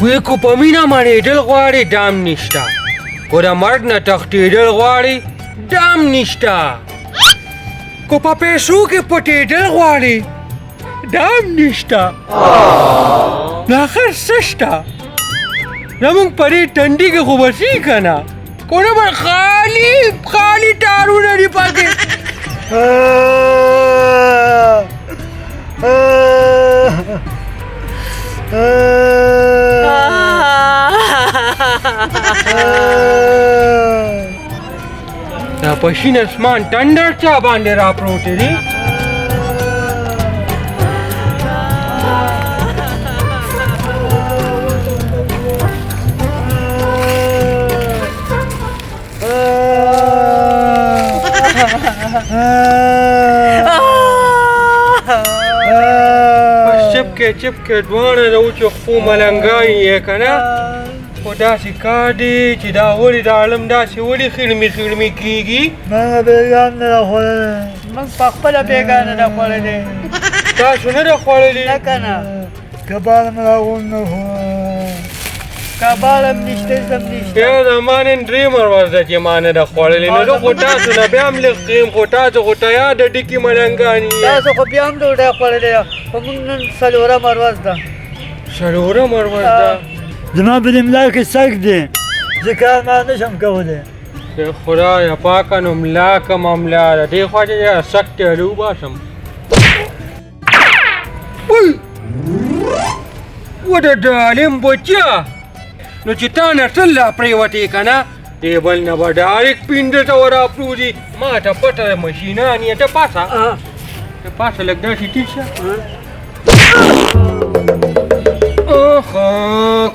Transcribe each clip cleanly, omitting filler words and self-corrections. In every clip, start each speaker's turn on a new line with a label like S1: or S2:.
S1: وی کو په مینه مړېدل غواړي دام نشته کو د مرګ نه تښتېدل غواړي دام نشته کو په پیسو کې پټېدل غواړي دام نشته نو آخر څه شته زموږ په دې ټنډي کې خو بسي که نه کو نه به خالي ټارونه دي پکې دا په شین اسمان ټنډر چا باندې را پروتې دي چپکې دواړه د وچو خپو ملنګان یې که نه خو داسې کار دی چې دا ولې د عالم داسې ولې خړمې کېږي
S2: ما بېګان نه ده خوړلی موږ په خپله بېګان نه ده خوړلی
S1: تاسو نه ده خوړلې
S2: نه که نه کباب مې راغونډ نه شو کباب هم نشته زم نشته
S1: بیا د ما نن درېیمه ورځ ده چې ما نه ده خوړلې نو زه خو تاسو نه بیا هم لږ ښه یم خو تاسو خو تیار د ډکي ملنګان یې
S2: تاسو خو بیا هم ډوډۍ خوړلې ده خو موږ نن څلورمه ورځ ده
S1: څلورمه ورځ ده
S2: زما په دې ملا کې سږ دی زه کار ما نه شم کولی
S1: خدایه پاکه نو ملا کمه ملا ده دې خوا چې سک تېلې وباسم و د ډالم بچه نو چې تا نه ټل لا پرېوتې که نه دې بل نه به ډایرکټ پینډه ته وراپروځي ما ته پټه مشینان یې ته پاسه لږ داسې ټیټ شه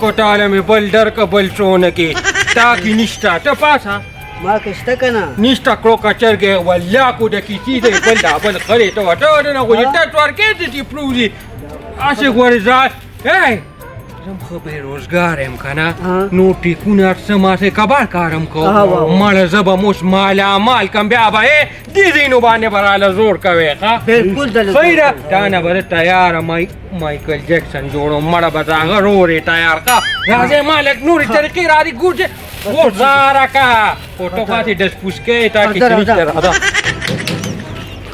S1: کوټاله مې بل درکه بل څونه کې تا کې نشته ته پاسه
S2: ما کې شته که نه
S1: نشته کړو کچرګې ولاکو د کیسې دی بل دا بل خرې ته وټه نه خو چې ټټ ورکې ته چې پروځي هسې غورې ځات زم خو بېروزګار یم که نه نو ټیکونه هر څه ما سې کبار کارم کوم مړه زه به موس مالامال کم بیا به دې ځایونو باندې به راله زور کوې ښه
S2: بلکل
S1: صحیح ده تا نه به زه تیاره مایکل جکسن جوړوم مړه به د هغه رورې تیار ښه راځئ ما لږ نورې طریقې راځي ګوډې ګوزاره که فوټو پاتې ډسپوسکې تا کې څه نشته راځه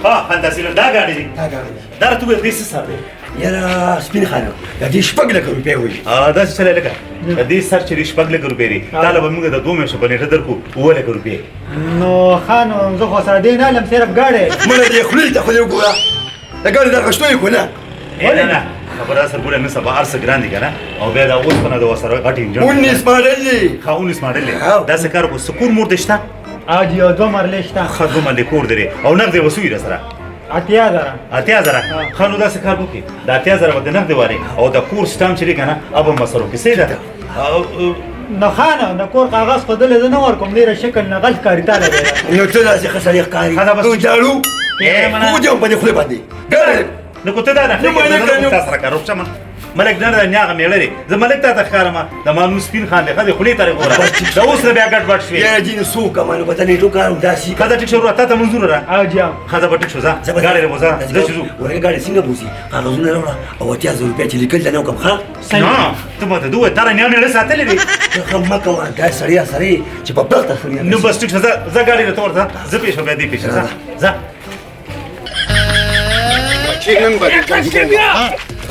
S3: ها فانتاسیلو دا ګاډي دی دا راته وویل دې څه سر دی
S4: یاره سپین خانم د دې شپږ لکه روپۍ وایي
S3: داسې چلی لکه د دې سر چې دې شپږ لکه روپۍ دی تا له به موږ د 2 میاشتو په نیټه درکړو 7 لکه روپۍ
S2: نو خانو زه خو سره دې نه علم صرف ګاډی
S4: مړه دې خولې ته خو دې وګوره د ګاډي دا غشتو یې کو نه
S3: نه خبره سر ګوره نن سبا هر څه ګران دي که نه او بیا دا اوسپنه د ورسره غټ انجن
S4: 19 ماډل دی
S3: ښه 19 ماډل دی داسې کار وکړو سکور مور دې شته
S2: یو 2 مرلې شته
S3: ښه 2 مرلې کور دی او نغدې به څه وي راسره
S2: 80,000
S3: ښه نو داسې کار وکړي د 80,000 به د نغدې وارې او د کور سټام چې دی که نه اب هم مصرف کړي صحیح ده
S2: نو خانه د کور کاغذ خو دلې زه نه ورکوم ډېره شکل نه غلط ښکاري تا له
S4: نو ته داسې ښه سړی ښکاري تو جاړو خو دې هم په دې خولې باندې ګاډی
S3: نو کو ته دا نه تا سره کار وکړه ملک نه ده نیاغه میړه دی زه ملک ته ښکارم د مانو سپین خان دی ښه د خولې ته وګوره د اوس نه بیا ګډ وډ شوې
S4: یاره جینو څو کمانو به ته نیټو کارم داسې
S3: ښه ده ټیک شو تا ته منظور را
S2: جام
S3: ښه ده به ټیک شو ځه ګاډی له بوځه زه چې ځو
S4: ورګه ګاډی څنګه بوځي کاغذونه راوړه او 80,000 روپۍ چې لیکل ته نه وکړم ښه
S3: نه ته ماته دوه تا رانیا میړه ساتلې دی
S4: ښه مه کوه دا سړی سړی چې په پلته سړی
S3: نو بس ټیک شو زه ګاډی له ته ورځه زه پېښه بیا دې پېښه ځه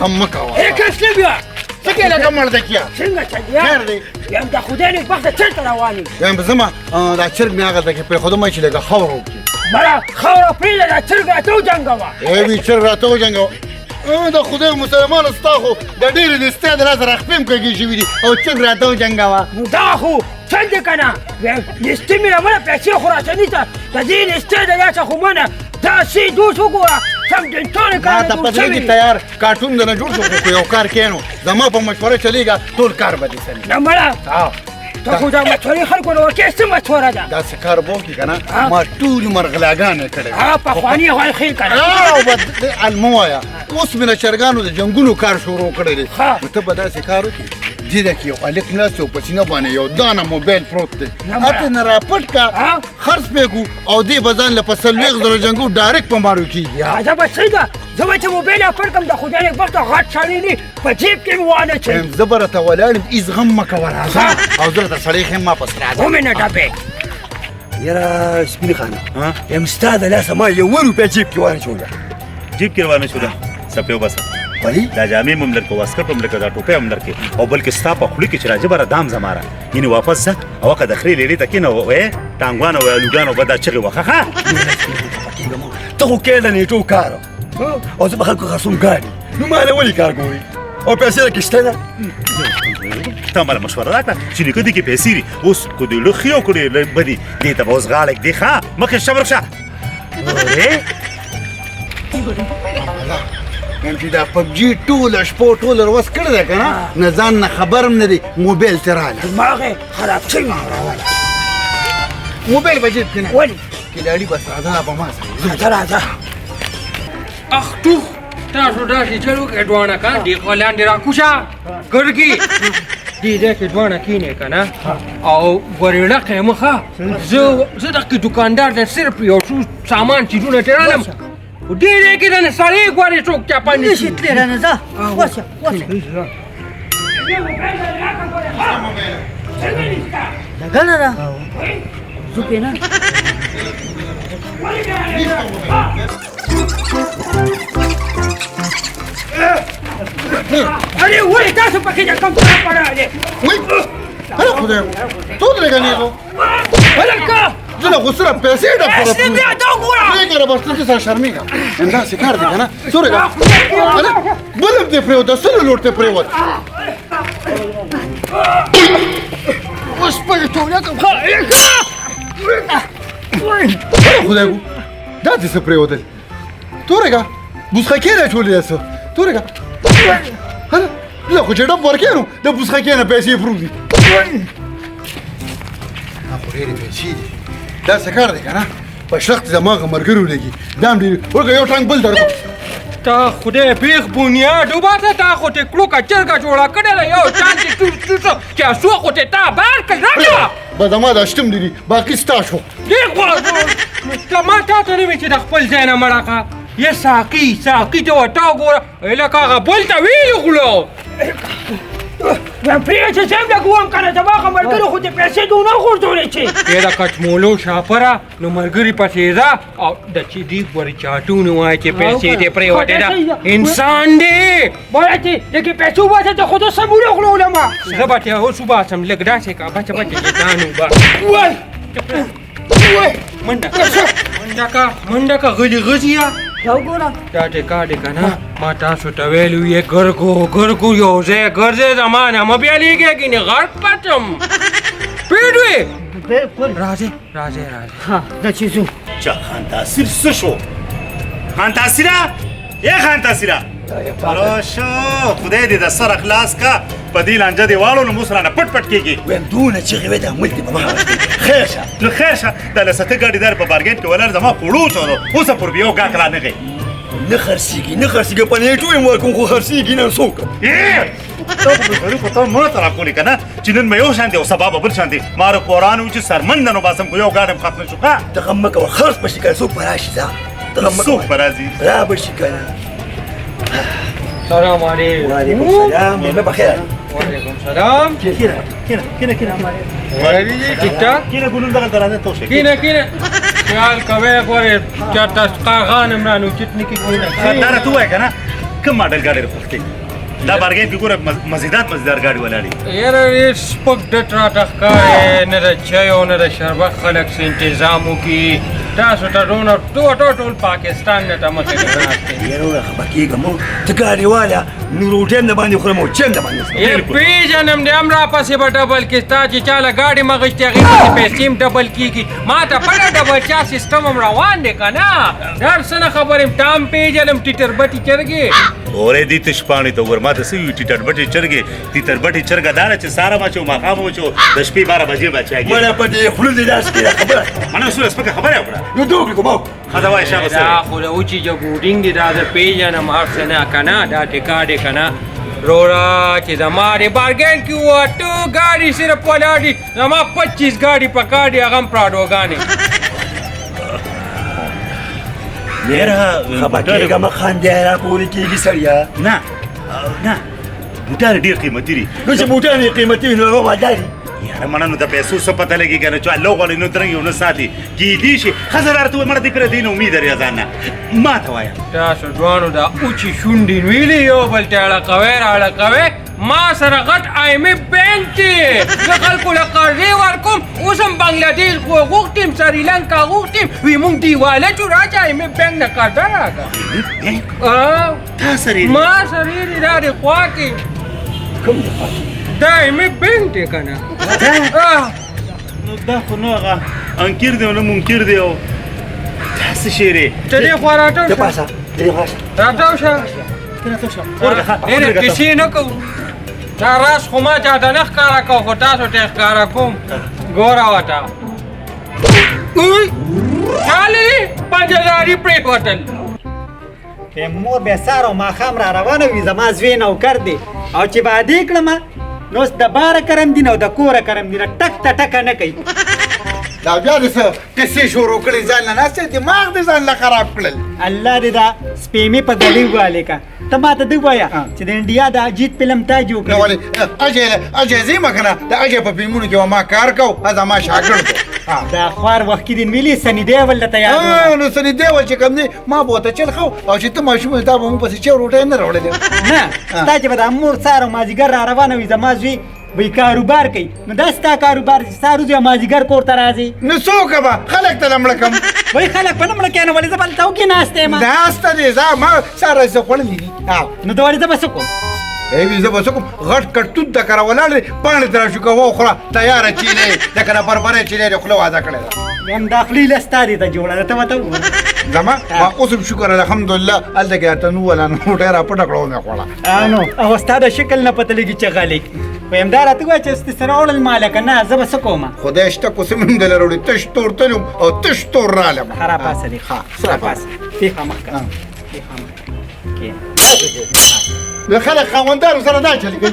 S5: هم مکوه
S6: څنګه
S5: لکه مړده کیا
S6: څنګه چلیا
S5: خیر دی
S6: یم د خدای نه وخت چرته رواني
S5: یم زما دا چرګ مې هغه دغه په خودمه چې لګه خاور وکړي
S6: بلا خاور پرې دا چرګ ته جنگوا
S5: وی چرګ راته وجنګو د خدای مسلمان استاخو د ډېر د استاد نظر خپم کوي شوی دي او چرګ راته وجنګوا
S6: نو دا خو څنګه کنه یستمره ولا پیسې خو راځنی ته د دې استاد یا څه خو منه دا شی دوه وګوره سم د ټول کار
S5: ته پدې کې تیار کارټون نه جوړ شو یو کار کینو زما په مشوره چلیږي ټول کار به دي سمي
S6: نه مړه ته خو دا مشورې خلکو نو کې څه مشوره ده
S5: دا څه کار بو کې کنه ما ټول مرغلاګانې کړې
S6: په خواني هغه خیر کنه
S5: او بد الموایا اوس مې چرګانو د جنگونو کار شروع کړی دی ته به دا څه کار وکړې دې د کې یو الک ناس او پسینه باندې یو دانه موبایل پروت دی اته نه راپټ کا خرڅ پېکو او دې بزان له پسلويغ زره جنگو ډایرکټ په مارو کیږي
S6: دا به څنګه زه به چې موبایل اپر کړم د خدای وخت غټ سړی دی په جیب کې مې وانه چي
S5: زه به راته ولاړ یم هېڅ غم مه کوه راځه او زه راته سړی ښیم ما پسې راځه
S6: ومې نه ډبې
S4: یاره سپین خانه یم ستا د لاسه ما 1 روپۍ جیب کې وانچوله
S3: جیب کې روانه شو ده سپې وباسه
S4: ولې
S3: دا جامې هم درکو واسکټ هم درکو دا ټوپۍ هم درکې او بلکې ستا په خولې کې چې راجبه را دام زماره یعنې واپس ځه او که د خرې لیلې ته کېنه وایې ټانګوان او الوګانو به دا چغې وخه ښه
S4: ته خو کې د نیټو کار او زه به خلکو خرڅوم ګاډي نو ما نه ولې کار کوي او پیسې راکې شته نه
S3: ته مله مشوره راکړه چې نیکه دې کې پیسې دي اوس که دوی له ښې او کړې بدي دې ته به اوس غاړه ږدې ښه مخکې شه ورک شه
S5: یم چې دا پبجي ټوله شپه ټوله روس کړی دی که نه نه ځان نه خبر هم نه دی موبایل ترې راله
S6: دماغ یې خراب شوي
S5: موبایل به جیب کې نه
S6: ولې
S5: کلاړي بس راځه به ما سره
S6: راځه راځه
S1: اخ تو تاسو داسې چل وکړئ دواړه که دې خوا لاندې راکوشه ګرګي دې ځای کې دواړه کښېنئ که نه او ورېړه یم ښه زه دغه دوکاندار ته صرف یو څو سامان چیزونه تېرالم دې ځای کې دنه سړی ګورې څوک چاپه نه شي
S6: تللی رانه ځه وسه وسه لګنه ده زه پې نه अरे वही दस पके जा कम पड़ा है
S5: وای هله خدای تو درېږنېږو
S6: अरे का
S5: زه له غوسره پیسې
S6: ऐसे भी आता गोरा
S5: پرېږده بس ته سره شرمېږم همداسې کار دی که نه څورېږه بل هم دې پرېوته سلو لوټ ته پرېوت اوس پرې ټوله کړم هله خدای ګو دا دې څه پرېوتل تورېږه بوسخکې نه ټولې ده څه تورېږه هله زه خو چې ډب ورکې نو د بوسخکې نه پیسې پروت دي دا خو ډېرې پیسې دي دا څه کار دی که نه په شخت زما هغه ملګرو لګي دا هم ډېرې ورکه یو ټانک بل درکړو
S1: تا خدای پیغ بنیاد وباسه تا خو ته کلوکه چرګه جوړه کړې ده یو چاند دې ټوس چې څو خو ته تا بار کړ راځه
S5: به زما دا شتم دي باقي ستا شو
S1: دې خوا ما تا ته نه وې چې د خپل ځای نه مړه کړه یا ساقي ته ورته وګوره لکه هغه بل ته ویلي غلو
S6: پرې چې سم لګوم که نه زما هغه ملګرو خو دې پیسې دونه غورځولې چې
S1: ای د کچمولو شاپره نو ملګري پسې ځه او د چې دې پورې چاټونه وایي چې پیسې دې پرېوتې ده انسان دی
S6: باید چې لکه پیسې وباسه ته خو د سمونه غولومه
S1: زه به ته اوس وباسم لږ داسې که بچه چې ځان وباسه منډه که غلي غزیه
S6: یو ګوره
S1: دا ټکا دی که نه ما تاسو ته ویلي یې ګرګو یو ځای ګرځې زما نه مه بیالېږې کینې غرق پټم پیډوې
S6: بالکل
S1: راځې
S6: ها دا چې ځو
S3: چا خان تاثیر څه شو خان تاثیره خان تاثیره شو خدای دې د سر اخلاص کا په دې لانجه دی والو نو موږ سره پټ پټ کېږي
S4: ویم دونه چغې وې د عمل دې په مخه خیر شه
S3: نو خیر شه دا لسته ګاډیدار په بارګین کې ولر زما پړو چورو اوس پر بیو کا کلا نه گئی
S4: نه خرڅېږي په نیټو یې ورکوم خو خرڅېږي نه څوک
S3: ته په ته مړه ته راکولې که نه چې نن مې یو شان دی او سبا به بل شان دی ما رو قرآن و چې سرمنده نو باسم خو یو ګاډی ختم شو ښه
S4: ته غم مه کوه خرڅ به شي که څوک به راشي ځه ته غم مه
S3: څوک
S4: کوه
S3: به راځي
S4: را به شي که نه
S1: سلام علیکم
S4: وعلیکم السلام مېلمه بخیر
S1: وعلیکم سلام
S3: کینه
S1: وعلیکم ټیک ټاک
S3: کینه ګلون دغه درانه تو شي
S1: کینه خیال کوي ګورې چاته قاغان عمرانو چټنی کې کینه
S3: سردار ته وای کنه کوم ماډل ګاډي راخته دا بارګین کې ګوره مزیدار ګاډي ولاړی
S1: یاره ډېر سپک ډټ راته ښکارې نه د چایو نه د شربت خلک څه انتظام وکړي تاسو ته ټول پاکستان نه ته مخې ته ناست دی
S4: یاره وړه خبر کېږم ته ګاډي واله نو روټۍ هم دباندې خورم او چای هم دباندې خورم
S1: پیژنم د هم راپسې به ډبل کې ستا چې چاله ګاډي مغشتې هغې پسې پیسې هم ډبل کېږي ما ته پټه ډبل چا سیسټم هم روان دی که نه هر څه نه خبر یم تا هم پیژنم ټیټر بټي چرګې
S3: اورې دې تشپاڼې ته ور ما ته څه وي ټیټر بټې چرګې ټیټر بټې چرګه داره چې ساره واچو ماښام واچو د شپې 12 بجې به چاګي
S4: مړه په دې خوله دې لاس کې خبره
S3: منه سوله سپکه خبره وکړه
S4: نو دوکړې کوم
S3: خدا وای شابه
S1: دا خو د اوچې جګوډینګ دی دا زه پیژنم هر څه نه که نه دا ټکا دی که نه رورا چې زما د بارګین کې اته ګاډي صرف ولاړ دي زما 25 ګاډي پکار دي هغه هم پراډوګانې
S3: میرا
S4: خبرګه ما خاندې را پوری کیږي سړیا
S3: نه نه بوټان ډیر قیمتي دي
S4: نو چې بوټان یې قیمتي نو هغه وداري
S3: یاره مننه د پیسو څه پته لګي کنه چې الله غوړي نو درنګ یو نه ساتي کی دي شي خزر ارته مړه دې پر دین امید لري ځان ما ته وایا
S1: تاسو دوانو دا اوچی شونډې ویلې یو بل ته اړه کوي ما سره غټ آیمې بینک دی زه خلکو له قرضې ورکوم اوس هم بنګلادیش غوښتیم سریلانکا غوښتیم وی مونږ دیواله جو راځه آیمې بینک نه قرضه راکړه
S3: تا سره
S1: ما سره یې دا د خوا کې
S4: کوم دی
S1: دا آیمې بینک دی که نه
S3: نو دا خو نو هغه انکر دی او نه منکر دی او داسې شی دی
S1: ته دې خوا راټول
S4: ته
S1: شه
S4: پاسه دې پاسه
S1: راټول شه ډېرې کیسې نه کوو دا راز خو ما چاته نه ښکاره کوو خو تاسو ته ښکاره کوم ګوره ورته چالې پنجهداري پرېښودل
S2: مور بیا سهار او ماښام را روانه وي زما زوی نوکر دی او چې به عادي کړم نو اوس د باره کرم دي او د کوره کرم دي ټک ته ټکه نه کوي
S5: دا بیا د څه کیسې شروع کړې ځان نه ناست دماغ دې ځان لا خراب کړل
S2: الله دې دا سپېمې په ګلې والې کا ته ماته دې ووایه چې د انډیا د اجیت فلم تا جوړ
S5: نو ولې اجي زی مکنه د اجي په فلمونو کې ما کار کو هغه ما شاګرد
S2: دا خوار وخت کې دین ویلي سني دی ول ته یاد
S5: نو سني دی ول چې کوم دی ما بوته چل خو او چې ته ماشوم ته به مو پسې چې روټه نه راوړل
S2: نه ستا چې به د امور سهار مازیګر را روانه وي زما زوی وی کاروبار کوي نو دا ستا کاروبار چې ستا روز مازیګر کور ته راځي
S5: نو څوک به خلک ته لمړه کم
S2: وای خلک په نمړه کې نه ولې زه بل تاو کې ناشته ما
S5: ناسته دې ځه ما ساره څه خړلې دي
S2: نو دا ولې زه بس کوم
S5: ای وی زه بس کوم غټ کټ د کرا ولاړ پاڼې تر شو کو خو تیار چي نه د کنه بربره چي نه خو واده کړل
S2: یم داخلي لستا دي ته جوړه ته وته
S5: زما ما اوس شکر الحمدلله الته کې ته نو ولا نو ډیر پټ کړو نه خوړه
S2: انو او ستاسو شکل نه پته لګي چې غالي ویم دا راته وای چې استثناء المالک نه زه بس کوم
S5: خدای شته کوسم دل وروړي تش تور تلم او تش تور رالم
S2: خراب پاسه دي ها خراب پاسه تی خامخ تی خامخ کې
S5: د خلک خاوندانو سره دا چلی کوي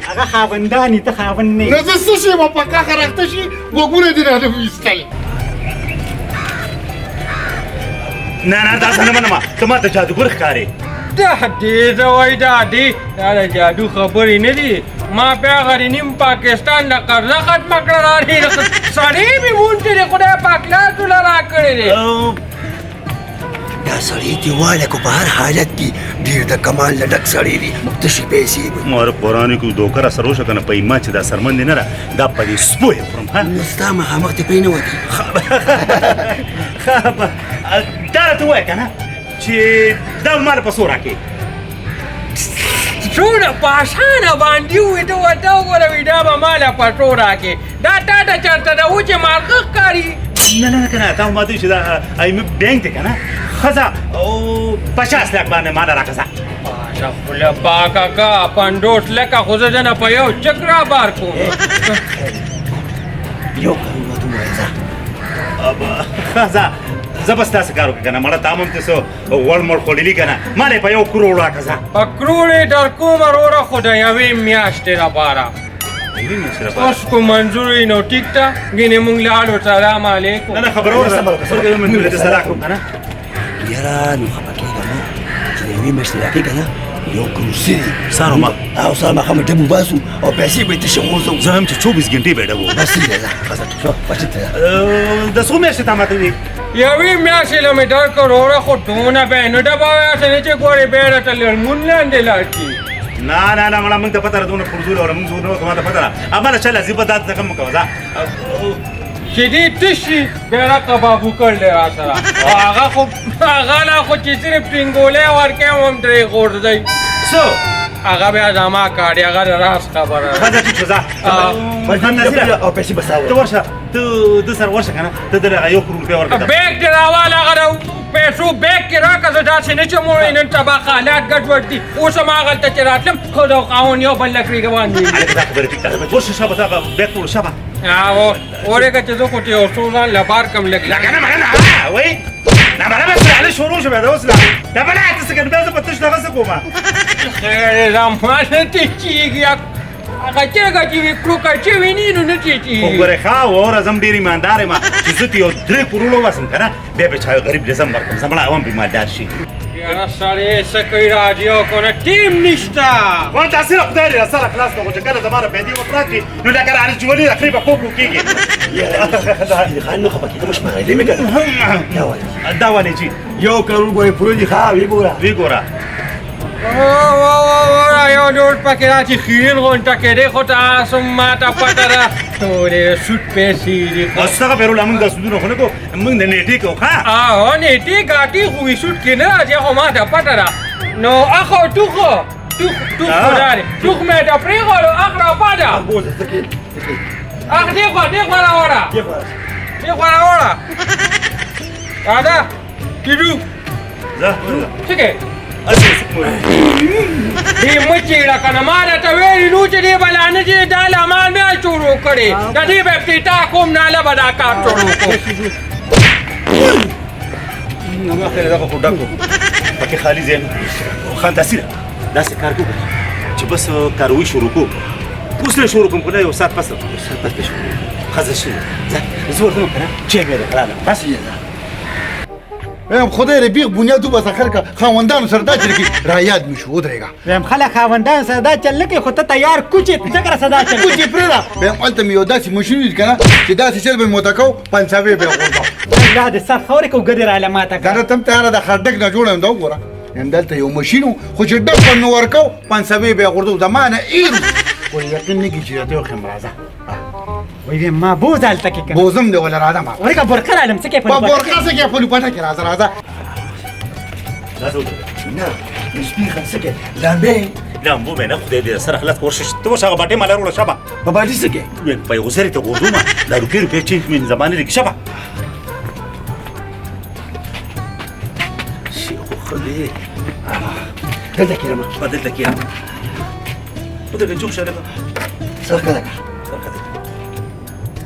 S2: هغه خاوندانی ته خاوند نه
S5: نو زه څه شي ما پکا خرخته شي وګوره دې نه وېستل
S3: نه دا څنګه منما ته ما ته جادوګر ښکارې
S1: دا دې زوی دا د جادو خبرې نه دي ما بیا غری نیم پاکستان د قرضه ختمه کړه سړی مې مونږ ته خدای پاک لاس ولرا کړی دی
S4: دا سړی دیواله کو په هر حالت کې ډیر د کمال لډک سړی دی تشي پیسې
S3: مور قرآن کې دوکر سره وشه کنه په ما چې دا سرمن نه را دا په دې سپوې فرم ها
S4: نستا مخامخ ته پینې وتی
S3: دا ته وای کنه چې دا مال په سورا کې
S1: څونه په اسانه باندې وې ته ورته وګوره دا به ماله په سورا کې دا تا ته چېرته د اوچې مارغه ښکاري
S3: نه کنه تا ما ته چې دا ایم بینک دی کنه خزا او 50 لک باندې ما راکزا
S1: پاشا خله پاکا کا 50 لک خو زه نه په یو چکرا بار کوم
S4: یو کارو ته وایځه
S3: ابا خزا زبستا سکارو کنه مړه تامم ته سو ور مړ خوللی کنه مالې په یو کروڑ راکزا
S1: په کروڑې در کوم وروره خدای یوې میاشتې لپاره اوس کو منظور نو ټیک تا ګینه مونږ لاړو سلام علیکم
S3: نه خبر اوره من دې سلام کوم کنه
S4: یاره نو خبر کېږم چې یوې میاشتې راکې کنه یو کروسي
S3: سارو ما
S4: او سره مخامه ډبو باسو او پیسې به ته شموزو
S3: زه هم چې 24 غنټې بیډو
S4: بس دې ده خلاص شو پاتې
S3: د څو میاشتې تامه ته
S1: یوې میاشتې له مې در کروڑه خو دونه به نو ډباوه سره چې ګورې بیره ته مونږ لاندې لاړ
S3: نه مړه موږ ته پته راځونه پرزول اور موږ نو کومه ته پته امره چل زیبه دات کم کوزا
S1: چې دې تشي بیره کبابو کړل را سره هغه نه خو چې صرف ټینګولې ورکې هم درې غورځي
S3: سو
S1: هغه بیا زما کاړي هغه راس خبره
S3: خزه ټیک شو ځه
S4: او پیسې بساو
S3: ته ورشه ته د سر ورشه کنه ته د یو کروڑ په ورکړه
S1: بیگ دراواله هغه پیسو بیگ کې راکړه دا چې نه چې مو نن تبا حالات ګډوډ دي اوس ما غلطه چې راتلم خو دا قانون یو بل لکړي روان دي
S3: خبره ټیک ده ورشه شابه دا بیگ ټول شابه
S1: او اورګه چې زه خو ته اصولا لبار کم لګ
S3: لا کنه مګنه وای نه بلا بس على شروع شو بعد وصل ده بلا تسكن بس بتش نفس کوما
S1: خیر زمانه ته کیږي هغه چېرګه چې وي کړوکه شوي ني نو نه
S3: خو
S1: ټیټېږي
S3: ګوره ښه وره زم ډېر ایماندار یم چې زه ته یو 3 کروړو وسم که نه بیا به چا یو غریب له زم ورکړم زه مړه هم به مالدار شي
S1: یاره سړی څه کوي راډیو کنه ټیم نشته
S3: وان تاثیر خدای دې سره خلاص کړو چې کله زما پیدا وکړه نو لکه راځي جوړي اخري په کوو کېږي
S4: خانو خو پکې مش مړای دې مګر
S3: دا ولې چې
S4: یو کارو ګورې پرو دي ښه وی ګوره
S3: وی ګوره
S1: یو ډوډ پکې راځي خیرن غونټه کېدې خو تاسو ماته پته ده ټولې سوټ پیسې دي
S3: اوسه پیرو لمن د سودونو خو نه کو موږ نه نیټي کو ښه
S1: نیټي ګاټي خو وي سوټ کې نه راځي خو ماته پته ده نو اخو ټوخو ټوخ مې د پرېغلو اخ را پاده
S4: بوزه سکه
S1: اخ دې خوا راوړه دې خوا راوړه دادا کیدو
S3: زه
S1: څه کې
S3: اسی سکمو
S1: دې مچېړه که نه ما درته ویلي نو چې دې بلا نه چې دا لامان بیا شروع کړې د دې به ابتدا کوم ناله به دا کار شروع کړو
S3: اخر دغه خو ډکو پکې خالی ذهن خان تاثیر داسې کار کوو چې بس کاروي شروع کوو اوس نه شروع کوم کنه یو ساعت پس خزه شي زور کوم کنه چې به خلاله
S5: بس یې ویم خدای دې بیغ بنیاد وباسه خلک خاوندانو سره دا چې را یاد مې شو ودرېږه
S2: ویم خلک خاوندان سره دا چل نه کوي خو ته تیار کوچې ځکه سره دا چل
S5: کوچې پرېږده ویم هلته مې یو داسې ماشین ولید که نه چې داسې چل به مې ورته کوو پنساوې به یې غورځاو
S2: دا د سر خاورې کو ګدې راله ماته
S5: دا نه تم تیاره د خردک نه جوړه یم دا وګوره یم دلته یو ماشین و خو چې ډب به مې ورکوو پنساوې به یې غورځو زما نه ایر خو یقین نه کړي چې راته وخیم راځه
S2: وای ویم ما بوز هلته کې کنه
S5: بوزم دی ولا راځه ما
S2: ورکه برقه رالم څه کې
S5: په بورقه څه کې پلي پټه کې راځه راځه
S4: نه سپیخه سکه لامبې
S3: لامبو مې نه خدای دې سره خلاص ورشه ته وشه هغه باټې مالا وروړه شبه
S4: په باندې سکه
S3: په یو ځای ته ګورم دا روپې چې من زمانه کې شبه شي خو خدای
S4: دلته کې ما
S3: بدل لك اياها بدل نشوف شاربها
S4: سرکه ده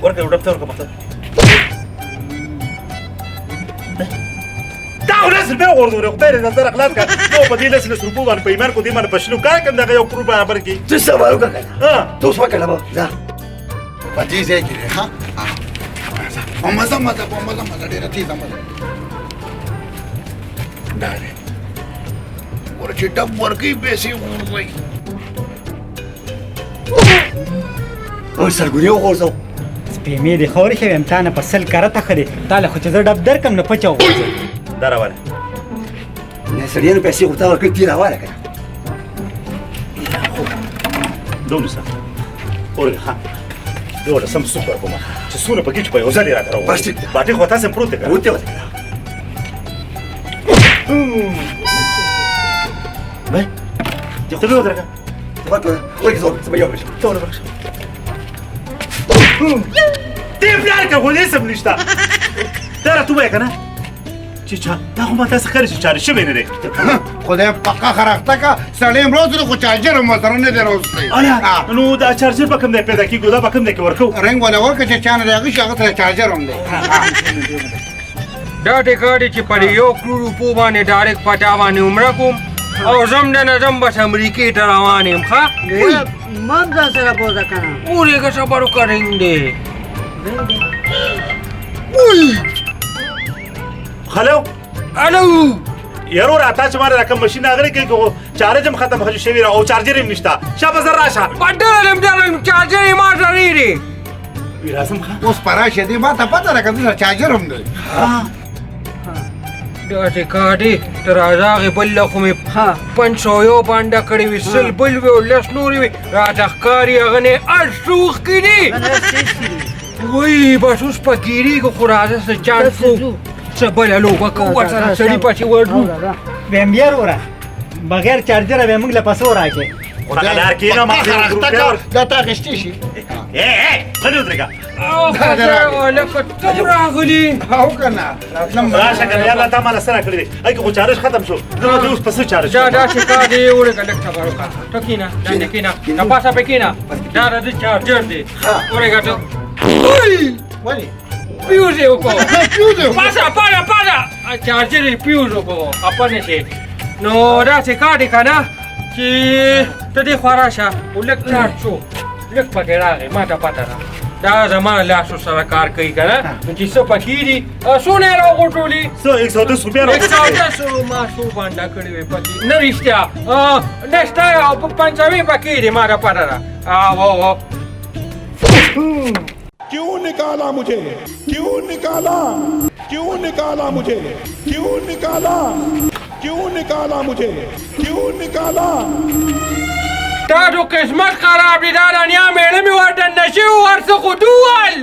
S3: ورقه ودفتر ورقه بطل تعالوا ناس البيع وردوا رقبتين نظر اخلاق نو بدي ناس نسربوا باندې په ایمان کو دي باندې پښنو کار کوم دغه یو کړو برابر کی
S4: څه سوالو کنه
S3: ها
S4: تو څه کړه ځه
S5: په دې ځای کې ها مزه ډېره تیزه مزه دا دی ورچې ډب ورکوي پیسې غورځوي
S4: او سرګوري وغورځو
S2: سپېمې دې خاورې ښه ویم تا نه په سل کرته ښه دی تا له خو چې زه ډب درکم نه پچه وغورځوي
S3: دا راوړه
S4: نه سړیانو پیسې خو تا ورکړې تېره واله کنه
S3: دونه سم اورګه ها دوله سم سوپر کومه چې سونه پکې چې په یو ځل راته راوړه
S4: بس ټیک ده.
S3: باټي خو تاسو پروت ده
S4: وته وته به
S3: ته به ودرګه
S4: ورته ورته زو سم یو بشه
S3: ته ورګه دې بلار که خو دې سم نشته دا راته وایه کنه چې چا دا خو ما تاسو ښکاري چې چارې شوی نه دی
S5: خدای پکه خراخته کا سړی هم روز خو چارجر هم ورسره نه دی راوستی
S3: آیا نو دا چارجر به کوم دی پیدا کېږي دا به کوم دی کې ورکو
S5: رنګ ولا ورکړه چې چا نه دی هغه شي هغه سره چارجر هم دی
S1: دا ټیکټ چې پر یو کروڑ روپو باندې ډایرکټ پټا باندې عمره کوم او زم د نظم بس امریکې ته روان یم ښه
S6: مام ځان سره بوزه کنه
S1: پورې که صبر کرینګې
S3: هلو
S1: الو
S3: یارو راته چې ماره رقم ماشین راغلی کې چارج هم ختم شوی او چارجر هم نشته شابه زر راشه
S1: بدلم چارجر یې ما سره دی
S3: وی راځم ښه
S5: اوس پراشه دی ما ته پته ده که دلته چارجر هم دی
S1: دا ټیکټ تر هغې بل له خو مې 500 باندې کړی وي سل بل وي او لس نورې وي راته ښکاري هغه نه اړسوخ کې دي وایي بس اوس په ګیرېږو خو راځه څه چانس وو څه بله لوبه کوو ورسره سړي پسې ورځو
S2: ویم یار وره بغیر چارجره به موږ له پسو راکې
S3: دغه لار کې نه ما
S5: دا تا اخیستی شي
S3: غلی ودرېږه
S1: لکه ته راغلي
S5: او که نه
S3: راشه کنه یار تا ماله سره کړی دی ای که خو چارج ختم شو زه به دې اوس پسې چارج
S1: دا داسې کار دی وړېږه لږ صبر وکړه ته کښېنه لاندې کښېنه د پاسه پې کښېنه دا د ده چارجر دی وړېږه ته
S5: ولې
S1: فیوز یې وکړو
S5: فیوز یې وکړو.
S1: پاسه چارجر یې فیوز وکړو خپه نشې نو داسې کار دی که نه چې ته دې خوا راشه او لږ چارج شو لږ پکې راغی ما ته پته ده دا زما لاسو سره کار کوي که نه نو چې څه پکې دي څونه یې راغوټولي
S3: 110 روپیا
S1: 110 ما څو بانډه کړې وې پکې نه رښتیا نشته او 50 پکې دي ما ته پته ده او
S7: क्यों निकाला मुझे क्यों निकाला क्यों निकाला मुझे क्यों निकाला क्यों निकाला मुझे क्यों निकाला
S1: تا تو قسمت خراب دي دا دنیا میړه مې ورته نشي ورڅخه ډول